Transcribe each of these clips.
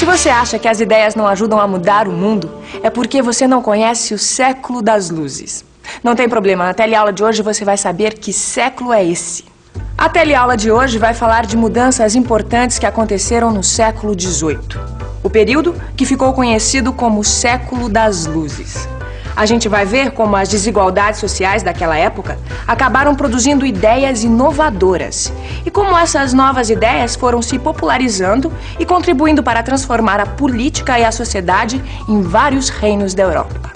Se você acha que as ideias não ajudam a mudar o mundo, é porque você não conhece o século das luzes. Não tem problema, na teleaula de hoje você vai saber que século é esse. A teleaula de hoje vai falar de mudanças importantes que aconteceram no século XVIII, o período que ficou conhecido como século das luzes. A gente vai ver como as desigualdades sociais daquela época acabaram produzindo ideias inovadoras e como essas novas ideias foram se popularizando e contribuindo para transformar a política e a sociedade em vários reinos da Europa.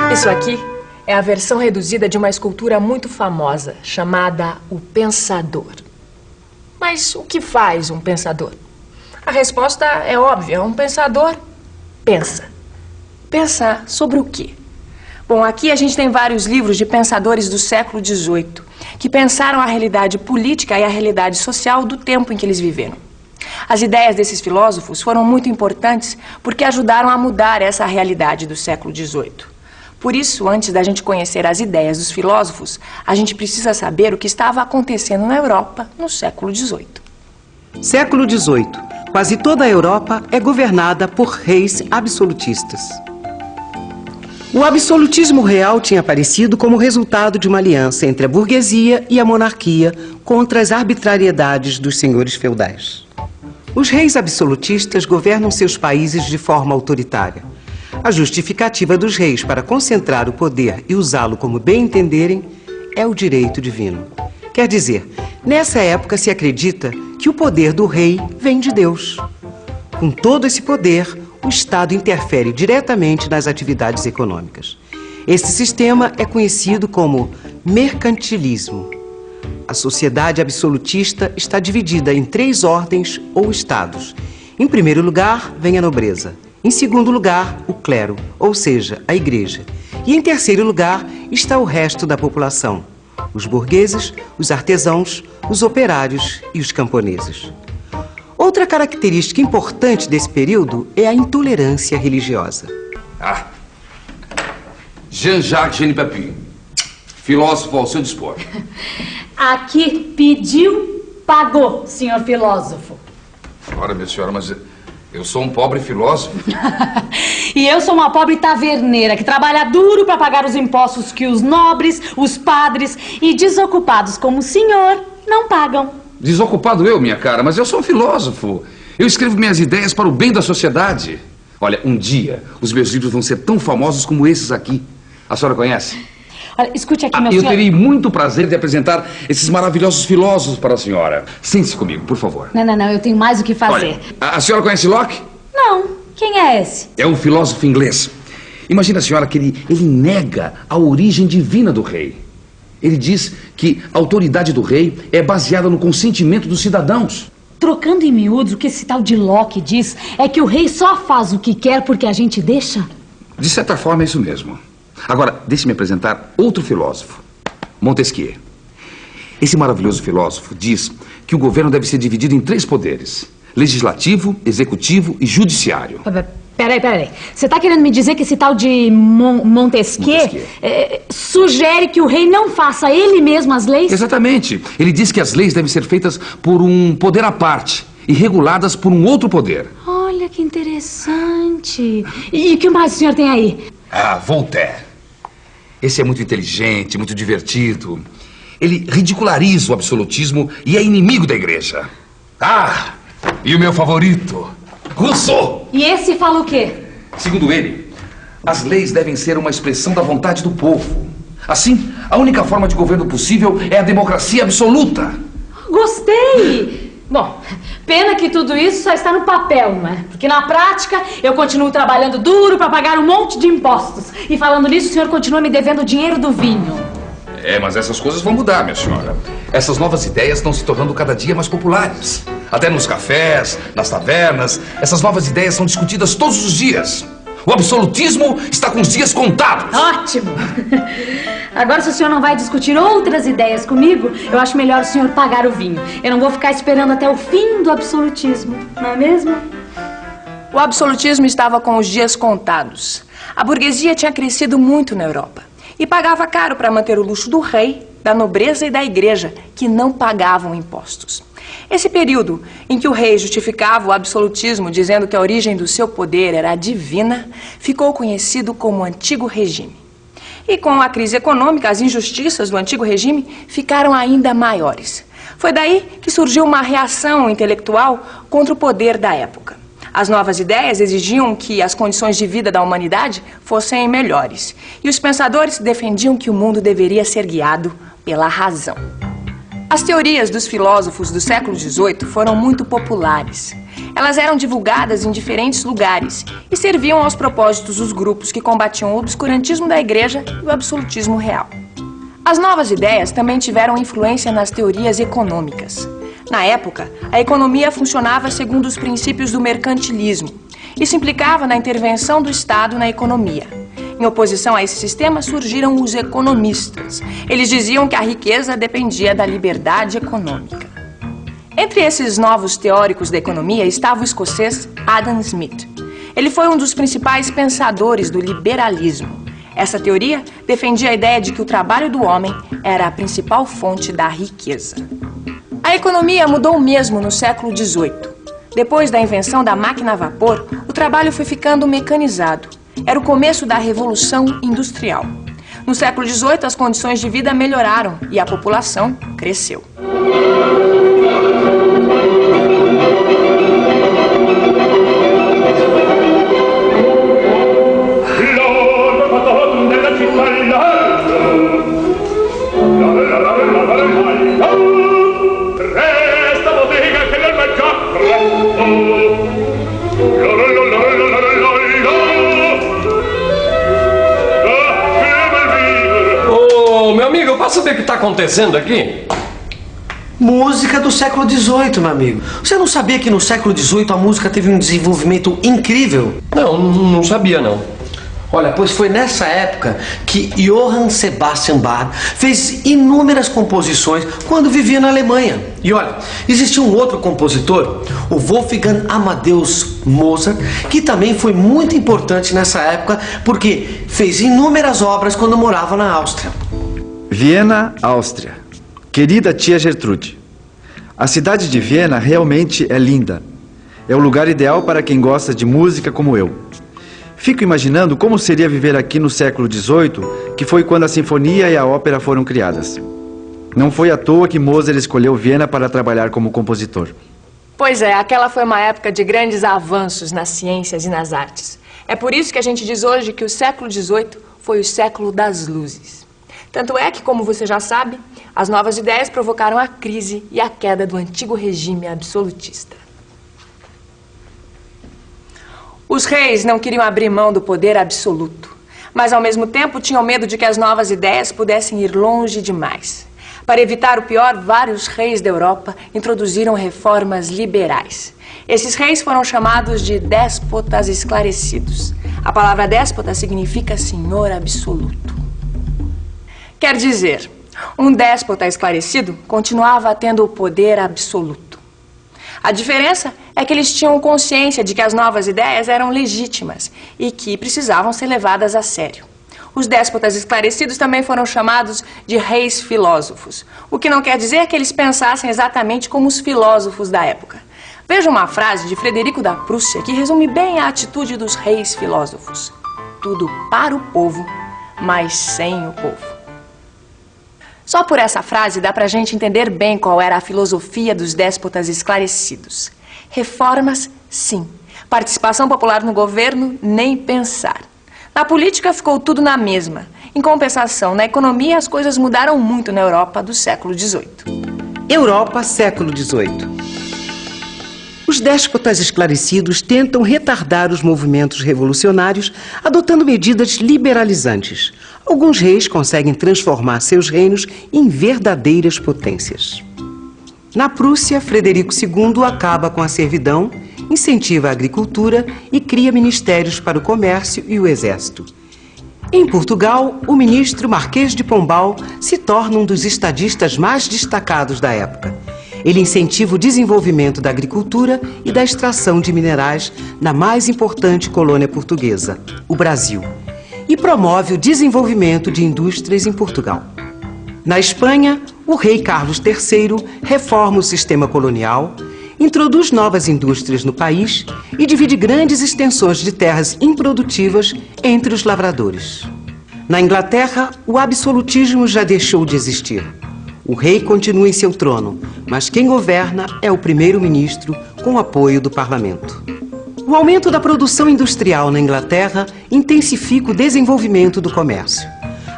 Isso aqui é a versão reduzida de uma escultura muito famosa, chamada O Pensador. Mas o que faz um pensador? A resposta é óbvia, um pensador pensa. Pensa sobre o quê? Bom, aqui a gente tem vários livros de pensadores do século XVIII, que pensaram a realidade política e a realidade social do tempo em que eles viveram. As ideias desses filósofos foram muito importantes porque ajudaram a mudar essa realidade do século XVIII. Por isso, antes da gente conhecer as ideias dos filósofos, a gente precisa saber o que estava acontecendo na Europa no século XVIII. Século XVIII. Quase toda a Europa é governada por reis absolutistas. O absolutismo real tinha aparecido como resultado de uma aliança entre a burguesia e a monarquia contra as arbitrariedades dos senhores feudais. Os reis absolutistas governam seus países de forma autoritária. A justificativa dos reis para concentrar o poder e usá-lo como bem entenderem é o direito divino. Quer dizer, nessa época se acredita que o poder do rei vem de Deus. Com todo esse poder, o Estado interfere diretamente nas atividades econômicas. Esse sistema é conhecido como mercantilismo. A sociedade absolutista está dividida em 3 ordens ou estados. Em primeiro lugar, vem a nobreza. Em segundo lugar, o clero, ou seja, a igreja. E em terceiro lugar está o resto da população, os burgueses, os artesãos, os operários e os camponeses. Outra característica importante desse período é a intolerância religiosa. Jean-Jacques Genis-Papin, filósofo ao seu dispor. Aqui pediu, pagou, senhor filósofo. Ora, minha senhora, mas eu sou um pobre filósofo. E eu sou uma pobre taverneira que trabalha duro para pagar os impostos que os nobres, os padres e desocupados como o senhor não pagam. Desocupado eu, minha cara, mas eu sou um filósofo. Eu escrevo minhas ideias para o bem da sociedade. Olha, um dia os meus livros vão ser tão famosos como esses aqui. A senhora conhece? Olha, escute aqui, meu senhor. Eu terei muito prazer de apresentar esses maravilhosos filósofos para a senhora. Sente-se comigo, por favor. Não, eu tenho mais o que fazer. Olha, a senhora conhece Locke? Não, quem é esse? É um filósofo inglês. Imagina, senhora, que ele nega a origem divina do rei. Ele diz que a autoridade do rei é baseada no consentimento dos cidadãos. Trocando em miúdos, o que esse tal de Locke diz é que o rei só faz o que quer porque a gente deixa? De certa forma, é isso mesmo. Agora, deixe-me apresentar outro filósofo, Montesquieu. Esse maravilhoso filósofo diz que o governo deve ser dividido em 3 poderes: legislativo, executivo e judiciário. Peraí. Você está querendo me dizer que esse tal de Montesquieu sugere que o rei não faça ele mesmo as leis? Exatamente. Ele diz que as leis devem ser feitas por um poder à parte e reguladas por um outro poder. Olha que interessante. E o que mais o senhor tem aí? Voltaire. Esse é muito inteligente, muito divertido. Ele ridiculariza o absolutismo e é inimigo da igreja. E o meu favorito, Rousseau. E esse fala o quê? Segundo ele, as leis devem ser uma expressão da vontade do povo. Assim, a única forma de governo possível é a democracia absoluta. Gostei! Bom, pena que tudo isso só está no papel, não é? Porque na prática eu continuo trabalhando duro para pagar um monte de impostos. E falando nisso, o senhor continua me devendo o dinheiro do vinho. Mas essas coisas vão mudar, minha senhora. Essas novas ideias estão se tornando cada dia mais populares. Até nos cafés, nas tavernas, essas novas ideias são discutidas todos os dias. O absolutismo está com os dias contados. Ótimo! Agora, se o senhor não vai discutir outras ideias comigo, eu acho melhor o senhor pagar o vinho. Eu não vou ficar esperando até o fim do absolutismo, não é mesmo? O absolutismo estava com os dias contados. A burguesia tinha crescido muito na Europa e pagava caro para manter o luxo do rei, da nobreza e da igreja, que não pagavam impostos. Esse período em que o rei justificava o absolutismo dizendo que a origem do seu poder era divina, ficou conhecido como Antigo Regime. E com a crise econômica, as injustiças do Antigo Regime ficaram ainda maiores. Foi daí que surgiu uma reação intelectual contra o poder da época. As novas ideias exigiam que as condições de vida da humanidade fossem melhores. E os pensadores defendiam que o mundo deveria ser guiado pela razão. As teorias dos filósofos do século XVIII foram muito populares. Elas eram divulgadas em diferentes lugares e serviam aos propósitos dos grupos que combatiam o obscurantismo da igreja e o absolutismo real. As novas ideias também tiveram influência nas teorias econômicas. Na época, a economia funcionava segundo os princípios do mercantilismo. Isso implicava na intervenção do Estado na economia. Em oposição a esse sistema, surgiram os economistas. Eles diziam que a riqueza dependia da liberdade econômica. Entre esses novos teóricos da economia estava o escocês Adam Smith. Ele foi um dos principais pensadores do liberalismo. Essa teoria defendia a ideia de que o trabalho do homem era a principal fonte da riqueza. A economia mudou mesmo no século XVIII. Depois da invenção da máquina a vapor, o trabalho foi ficando mecanizado. Era o começo da Revolução Industrial. No século XVIII, as condições de vida melhoraram e a população cresceu. Posso saber o que está acontecendo aqui? Música do século XVIII, meu amigo. Você não sabia que no século XVIII a música teve um desenvolvimento incrível? Não sabia, não. Olha, pois foi nessa época que Johann Sebastian Bach fez inúmeras composições quando vivia na Alemanha. E olha, existia um outro compositor, o Wolfgang Amadeus Mozart, que também foi muito importante nessa época porque fez inúmeras obras quando morava na Áustria. Viena, Áustria. Querida tia Gertrude, a cidade de Viena realmente é linda. É o lugar ideal para quem gosta de música como eu. Fico imaginando como seria viver aqui no século XVIII, que foi quando a sinfonia e a ópera foram criadas. Não foi à toa que Mozart escolheu Viena para trabalhar como compositor. Pois é, aquela foi uma época de grandes avanços nas ciências e nas artes. É por isso que a gente diz hoje que o século XVIII foi o século das luzes. Tanto é que, como você já sabe, as novas ideias provocaram a crise e a queda do antigo regime absolutista. Os reis não queriam abrir mão do poder absoluto, mas ao mesmo tempo tinham medo de que as novas ideias pudessem ir longe demais. Para evitar o pior, vários reis da Europa introduziram reformas liberais. Esses reis foram chamados de déspotas esclarecidos. A palavra déspota significa senhor absoluto. Quer dizer, um déspota esclarecido continuava tendo o poder absoluto. A diferença é que eles tinham consciência de que as novas ideias eram legítimas e que precisavam ser levadas a sério. Os déspotas esclarecidos também foram chamados de reis filósofos, o que não quer dizer que eles pensassem exatamente como os filósofos da época. Veja uma frase de Frederico da Prússia que resume bem a atitude dos reis filósofos. Tudo para o povo, mas sem o povo. Só por essa frase dá pra gente entender bem qual era a filosofia dos déspotas esclarecidos. Reformas, sim. Participação popular no governo, nem pensar. Na política ficou tudo na mesma. Em compensação, na economia as coisas mudaram muito na Europa do século XVIII. Europa, século XVIII. Os déspotas esclarecidos tentam retardar os movimentos revolucionários adotando medidas liberalizantes. Alguns reis conseguem transformar seus reinos em verdadeiras potências. Na Prússia, Frederico II acaba com a servidão, incentiva a agricultura e cria ministérios para o comércio e o exército. Em Portugal, o ministro Marquês de Pombal se torna um dos estadistas mais destacados da época. Ele incentiva o desenvolvimento da agricultura e da extração de minerais na mais importante colônia portuguesa, o Brasil, e promove o desenvolvimento de indústrias em Portugal. Na Espanha, o rei Carlos III reforma o sistema colonial, introduz novas indústrias no país e divide grandes extensões de terras improdutivas entre os lavradores. Na Inglaterra, o absolutismo já deixou de existir. O rei continua em seu trono, mas quem governa é o primeiro-ministro com apoio do parlamento. O aumento da produção industrial na Inglaterra intensifica o desenvolvimento do comércio.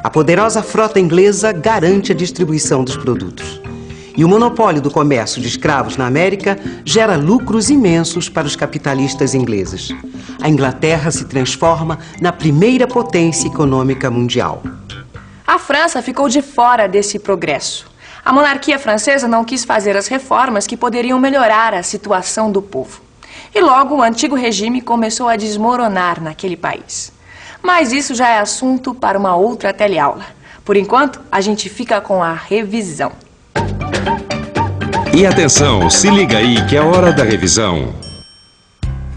A poderosa frota inglesa garante a distribuição dos produtos. E o monopólio do comércio de escravos na América gera lucros imensos para os capitalistas ingleses. A Inglaterra se transforma na primeira potência econômica mundial. A França ficou de fora desse progresso. A monarquia francesa não quis fazer as reformas que poderiam melhorar a situação do povo. E logo o antigo regime começou a desmoronar naquele país. Mas isso já é assunto para uma outra teleaula. Por enquanto, a gente fica com a revisão. E atenção, se liga aí que é hora da revisão.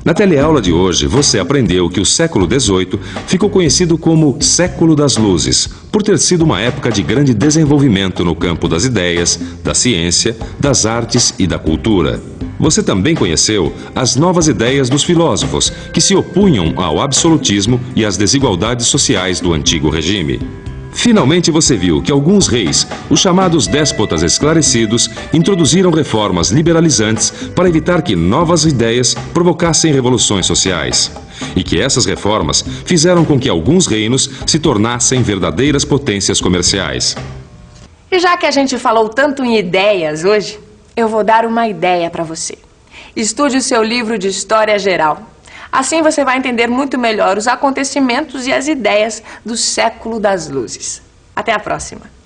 Na teleaula de hoje, você aprendeu que o século XVIII ficou conhecido como Século das Luzes, por ter sido uma época de grande desenvolvimento no campo das ideias, da ciência, das artes e da cultura. Você também conheceu as novas ideias dos filósofos, que se opunham ao absolutismo e às desigualdades sociais do antigo regime. Finalmente você viu que alguns reis, os chamados déspotas esclarecidos, introduziram reformas liberalizantes para evitar que novas ideias provocassem revoluções sociais. E que essas reformas fizeram com que alguns reinos se tornassem verdadeiras potências comerciais. E já que a gente falou tanto em ideias hoje, eu vou dar uma ideia para você. Estude o seu livro de História Geral. Assim você vai entender muito melhor os acontecimentos e as ideias do século das luzes. Até a próxima!